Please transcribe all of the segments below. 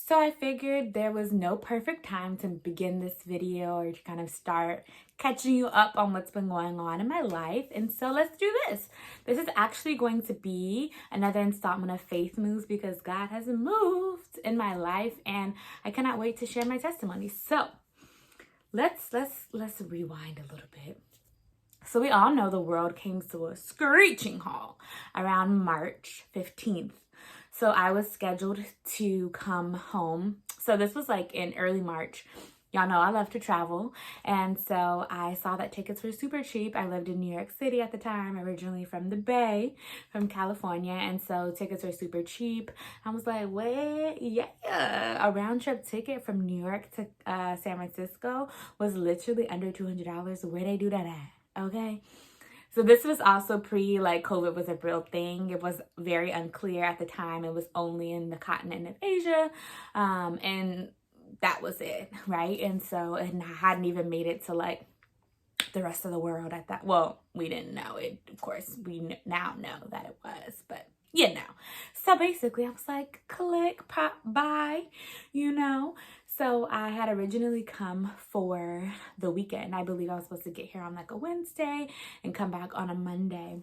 So I figured there was no perfect time to begin this video or to kind of start catching you up on what's been going on in my life. And so let's do this. This is actually going to be another installment of Faith Moves because God has moved in my life and I cannot wait to share my testimony. So let's rewind a little bit. So we all know the world came to a screeching halt around March 15th. So I was scheduled to come home. So this was like in early March. Y'all know I love to travel. And so I saw that tickets were super cheap. I lived in New York City at the time, originally from the Bay, from California. And so tickets were super cheap. I was like, wait, yeah. A round trip ticket from New York to San Francisco was literally under $200. Where they do that at? Okay. So this was also pre like COVID was a real thing. It was very unclear at the time. It was only in the continent of Asia. And that was it, right? And so, and I hadn't even made it to like the rest of the world at that. Well, we didn't know it. Of course, we now know that it was, but you know. So basically, I was like, click, pop, buy, you know. So I had originally come for the weekend. I believe I was supposed to get here on like a Wednesday and come back on a Monday.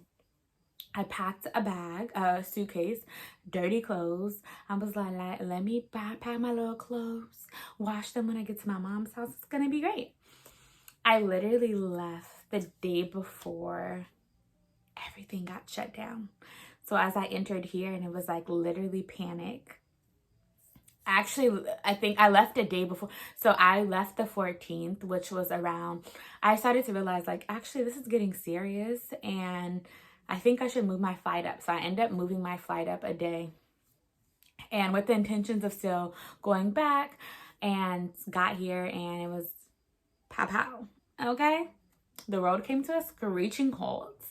I packed a bag, a suitcase, dirty clothes. I was like let me pack my little clothes, wash them when I get to my mom's house. It's gonna be great. I literally left the day before everything got shut down. So as I entered here, and it was like literally panic. Actually, I think I left a day before. So I left the 14th, which was around, I started to realize like, actually, this is getting serious. And I think I should move my flight up. So I ended up moving my flight up a day. And with the intentions of still going back, and got here and it was pow pow. Okay? The road came to a screeching halt.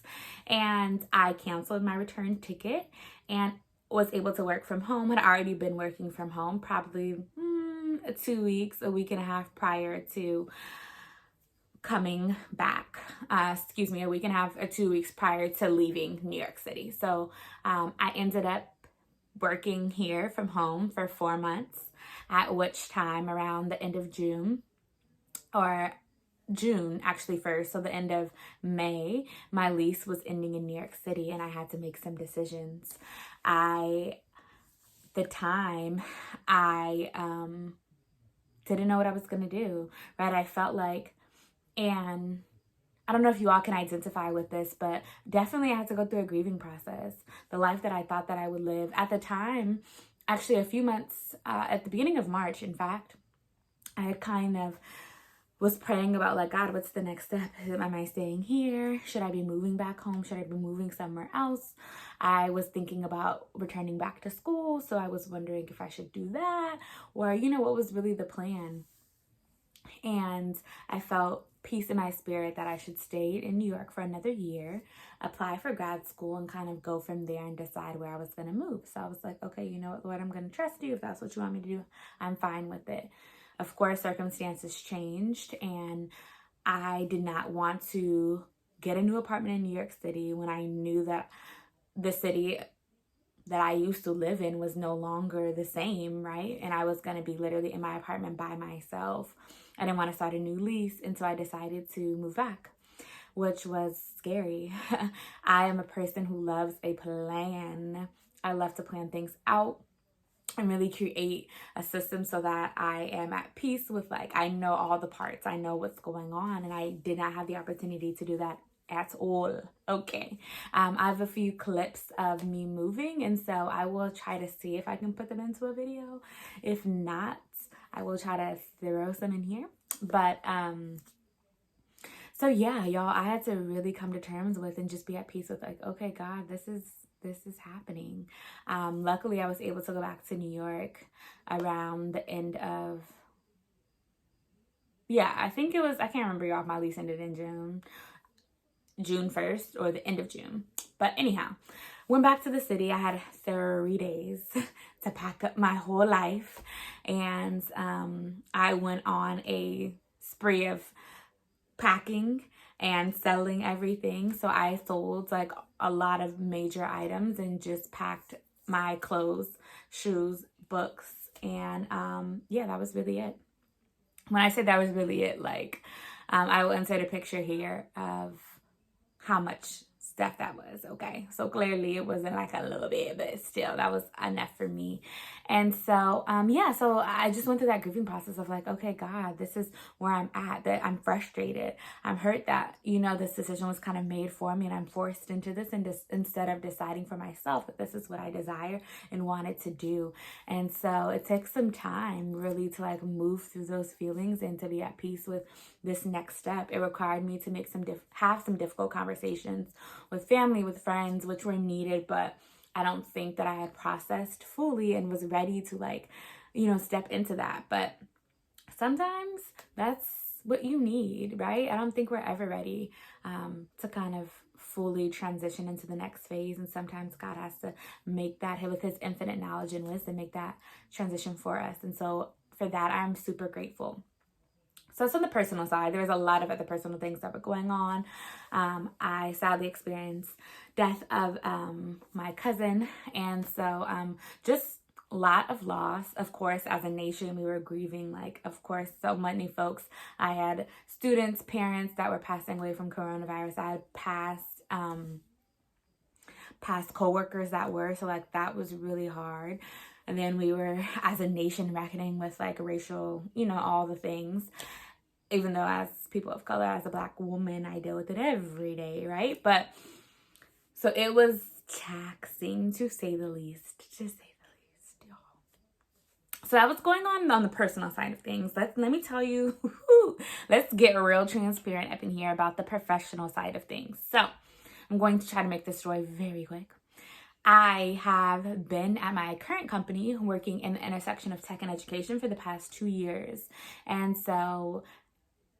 And I canceled my return ticket and was able to work from home. Had already been working from home probably 2 weeks, a week and a half prior to coming back. A week and a half or 2 weeks prior to leaving New York City. So I ended up working here from home for 4 months, at which time around the end of June, or June actually first, so the end of May, my lease was ending in New York City and I had to make some decisions. I didn't know what I was going to do, right? I felt like, and I don't know if you all can identify with this, but definitely I had to go through a grieving process. The life that I thought that I would live at the time, actually a few months, at the beginning of March, in fact, I kind of was praying about like, God, what's the next step? Am I staying here? Should I be moving back home? Should I be moving somewhere else? I was thinking about returning back to school. So I was wondering if I should do that, or, what was really the plan? And I felt peace in my spirit that I should stay in New York for another year, apply for grad school, and kind of go from there and decide where I was going to move. So I was like, okay, you know what, Lord, I'm going to trust you. If that's what you want me to do, I'm fine with it. Of course, circumstances changed, and I did not want to get a new apartment in New York City when I knew that the city that I used to live in was no longer the same, right? And I was going to be literally in my apartment by myself. I didn't want to start a new lease, and so I decided to move back, which was scary. I am a person who loves a plan. I love to plan things out and really create a system so that I am at peace with, like, I know all the parts, I know what's going on, and I did not have the opportunity to do that at all. Okay. I have a few clips of me moving, and so I will try to see if I can put them into a video. If not, I will try to throw some in here. But so yeah, y'all, I had to really come to terms with and just be at peace with, like, okay, God, this is happening. Luckily, I was able to go back to New York around the end of, I think it was, I can't remember, y'all, if my lease ended in June 1st or the end of June. But anyhow, went back to the city. I had 3 days to pack up my whole life. And I went on a spree of packing and selling everything. So I sold like a lot of major items and just packed my clothes, shoes, books, And yeah, that was really it. When I said that was really it, like, I will insert a picture here of how much stuff that was. Okay, so clearly it wasn't like a little bit, but still that was enough for me. And so yeah, so I just went through that grieving process of like, okay, God, this is where I'm at, that I'm frustrated, I'm hurt that, you know, this decision was kind of made for me and I'm forced into this, and just instead of deciding for myself that this is what I desire and wanted to do. And so it takes some time really to like move through those feelings and to be at peace with this next step. It required me to make have some difficult conversations with family, with friends, which were needed, but I don't think that I had processed fully and was ready to like, you know, step into that. But sometimes that's what you need, right? I don't think we're ever ready to kind of fully transition into the next phase. And sometimes God has to make that, with his infinite knowledge and wisdom, make that transition for us. And so for that, I'm super grateful. So it's on the personal side. There's a lot of other personal things that were going on. I sadly experienced death of my cousin. And so just a lot of loss. Of course, as a nation, we were grieving, like, of course, so many folks. I had students, parents that were passing away from coronavirus. I had past coworkers that were. So like that was really hard. And then we were, as a nation, reckoning with like racial, you know, all the things. Even though as people of color, as a Black woman, I deal with it every day, right? But so it was taxing, to say the least, y'all. So that was going on the personal side of things. Let me tell you, let's get real transparent up in here about the professional side of things. So I'm going to try to make this story very quick. I have been at my current company working in the intersection of tech and education for the past 2 years. And so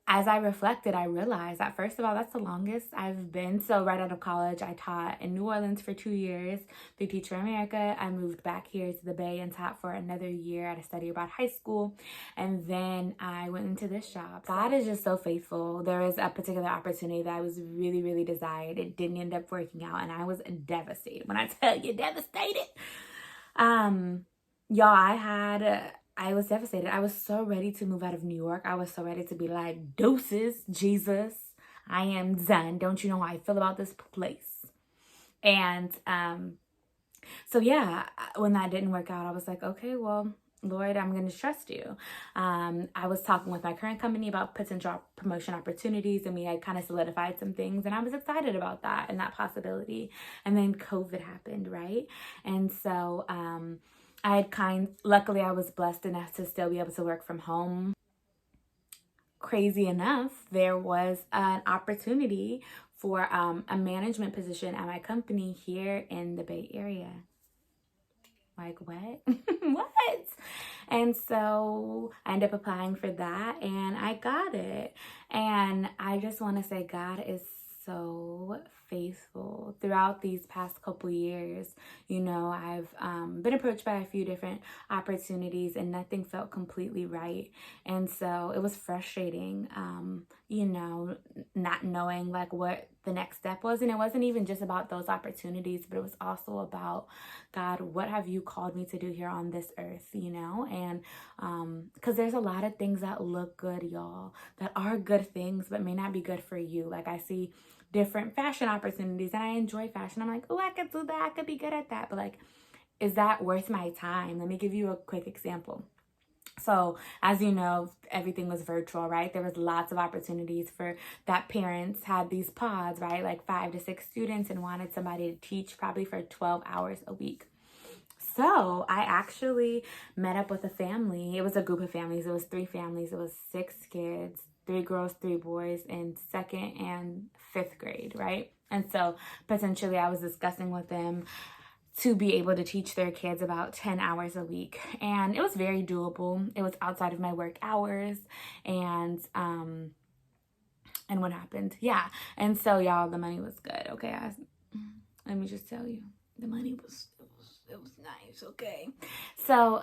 as I reflected, I realized that, first of all, that's the longest I've been. So right out of college, I taught in New Orleans for 2 years through Teach for America. I moved back here to the Bay and taught for another year at a study abroad high school. And then I went into this job. God is just so faithful. There was a particular opportunity that I was really, really desired. It didn't end up working out, and I was devastated. When I tell you devastated, y'all, I was devastated. I was so ready to move out of New York. I was so ready to be like, deuces, Jesus, I am done. Don't you know how I feel about this place? And so yeah, when that didn't work out, I was like, okay, well, Lord, I'm going to trust you. I was talking with my current company about potential promotion opportunities, and we had kind of solidified some things, and I was excited about that and that possibility. And then COVID happened, right? And so luckily I was blessed enough to still be able to work from home. Crazy enough, there was an opportunity for a management position at my company here in the Bay Area. Like, what? What? And so I ended up applying for that, and I got it. And I just want to say God is so faithful throughout these past couple years. You know, I've been approached by a few different opportunities, and nothing felt completely right. And so it was frustrating, you know, not knowing like what the next step was. And it wasn't even just about those opportunities, but it was also about, God, what have you called me to do here on this earth, you know? And because there's a lot of things that look good, y'all, that are good things, but may not be good for you. Like, I see different fashion opportunities, and I enjoy fashion. I'm like, oh, I could do that. I could be good at that. But like, is that worth my time? Let me give you a quick example. So as you know, everything was virtual, right? There was lots of opportunities for that. Parents had these pods, right? Like 5 to 6 students, and wanted somebody to teach probably for 12 hours a week. So I actually met up with a family. It was a group of families. It was 3 families. It was 6 kids, 3 girls, 3 boys in 2nd and 5th grade, right? And so potentially I was discussing with them to be able to teach their kids about 10 hours a week. And it was very doable. It was outside of my work hours. And what happened? Yeah. And so y'all, the money was good. Okay. Let me just tell you, the money was nice. Okay. So,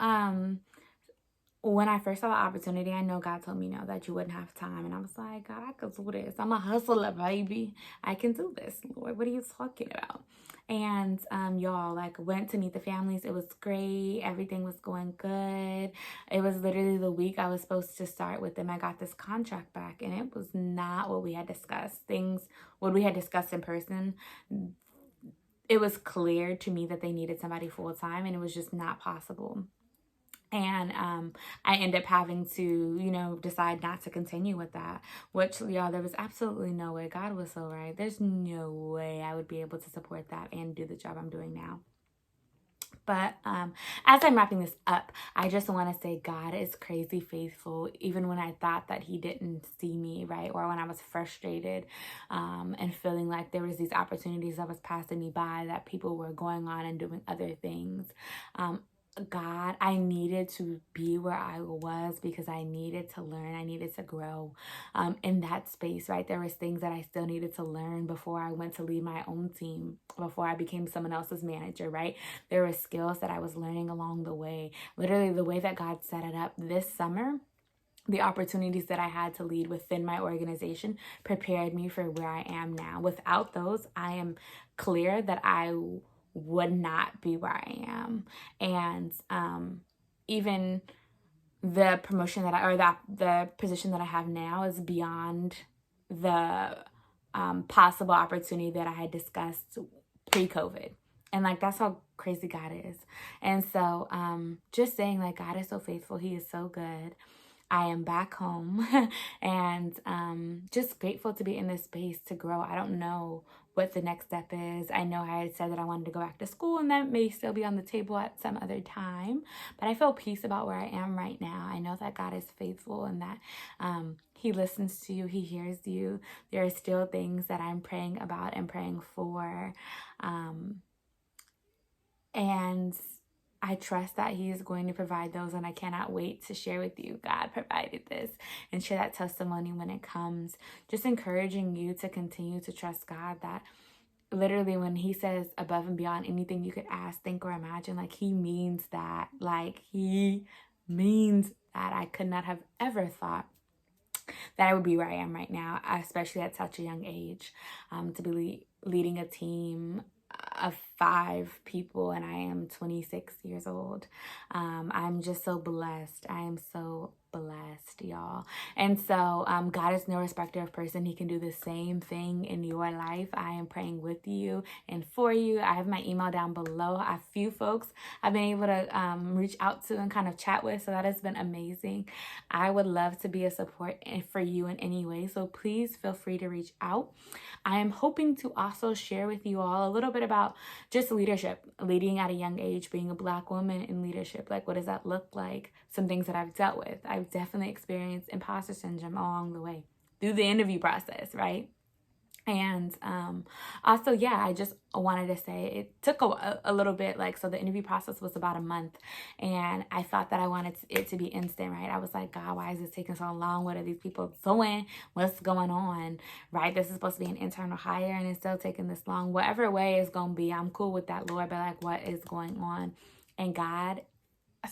when I first saw the opportunity, I know God told me, no, that you wouldn't have time. And I was like, God, I could do this. I'm a hustler, baby. I can do this, Lord. What are you talking about? And y'all, like, went to meet the families. It was great. Everything was going good. It was literally the week I was supposed to start with them, I got this contract back, and it was not what we had discussed. What we had discussed in person, it was clear to me that they needed somebody full time, and it was just not possible. And I ended up having to, decide not to continue with that, which, y'all, there was absolutely no way. God was so right. There's no way I would be able to support that and do the job I'm doing now. But as I'm wrapping this up, I just want to say God is crazy faithful, even when I thought that he didn't see me, right? Or when I was frustrated and feeling like there was these opportunities that was passing me by, that people were going on and doing other things. God, I needed to be where I was because I needed to learn. I needed to grow in that space, right? There was things that I still needed to learn before I went to lead my own team, before I became someone else's manager, right? There were skills that I was learning along the way. Literally, the way that God set it up this summer, the opportunities that I had to lead within my organization prepared me for where I am now. Without those, I am clear that I would not be where I am. And even the promotion the position that I have now is beyond the possible opportunity that I had discussed pre-COVID. And like, that's how crazy God is. And so just saying, like, God is so faithful. He is so good. I am back home and just grateful to be in this space to grow. I don't know what the next step is. I know I had said that I wanted to go back to school, and that may still be on the table at some other time, but I feel peace about where I am right now. I know that God is faithful and that he listens to you. He hears you. There are still things that I'm praying about and praying for. And I trust that he is going to provide those, and I cannot wait to share with you God provided this and share that testimony when it comes. Just encouraging you to continue to trust God, that literally when he says above and beyond anything you could ask, think, or imagine, like, he means that. Like, he means that. I could not have ever thought that I would be where I am right now, especially at such a young age, to be leading a team of 5 people, and I am 26 years old. I'm just so blessed. I am so blessed, y'all. And so God is no respecter of person. He can do the same thing in your life. I am praying with you and for you. I have my email down below. A few folks I've been able to reach out to and kind of chat with, so that has been amazing. I would love to be a support for you in any way, so please feel free to reach out. I am hoping to also share with you all a little bit about just leadership, leading at a young age, being a Black woman in leadership. Like, what does that look like? Some things that I've dealt with. I've definitely experienced imposter syndrome along the way through the interview process, right? And also, yeah, I just wanted to say it took a little bit, like, so the interview process was about a month, and I thought that I wanted it to be instant, right? I was like, God, why is this taking so long? What are these people doing? What's going on, right? This is supposed to be an internal hire, and it's still taking this long. Whatever way it's going to be, I'm cool with that, Lord, but like, what is going on? And God,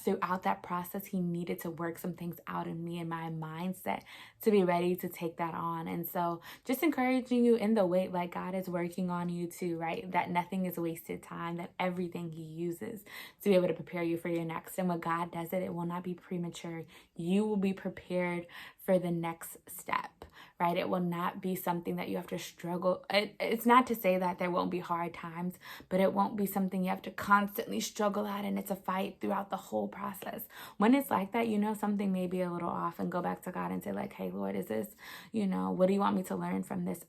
throughout that process, he needed to work some things out in me and my mindset to be ready to take that on. And so just encouraging you in the wait, like, God is working on you too, right? That nothing is wasted time, that everything he uses to be able to prepare you for your next. And when God does it, it will not be premature. You will be prepared for the next step, right? It will not be something that you have to struggle. It's not to say that there won't be hard times, but it won't be something you have to constantly struggle at, and it's a fight throughout the whole process. When it's like that, something may be a little off, and go back to God and say, like, hey, Lord, is this, what do you want me to learn from this?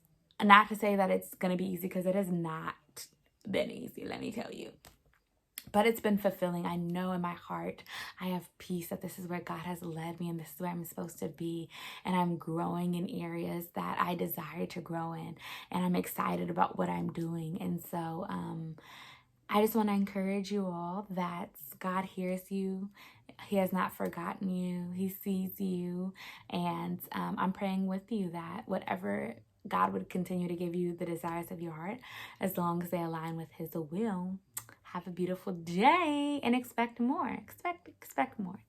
Not to say that it's going to be easy, because it has not been easy, let me tell you. But it's been fulfilling. I know in my heart I have peace that this is where God has led me, and this is where I'm supposed to be. And I'm growing in areas that I desire to grow in. And I'm excited about what I'm doing. And so I just want to encourage you all that God hears you. He has not forgotten you. He sees you. And I'm praying with you that whatever God would continue to give you the desires of your heart, as long as they align with his will. Have a beautiful day and expect more. Expect more.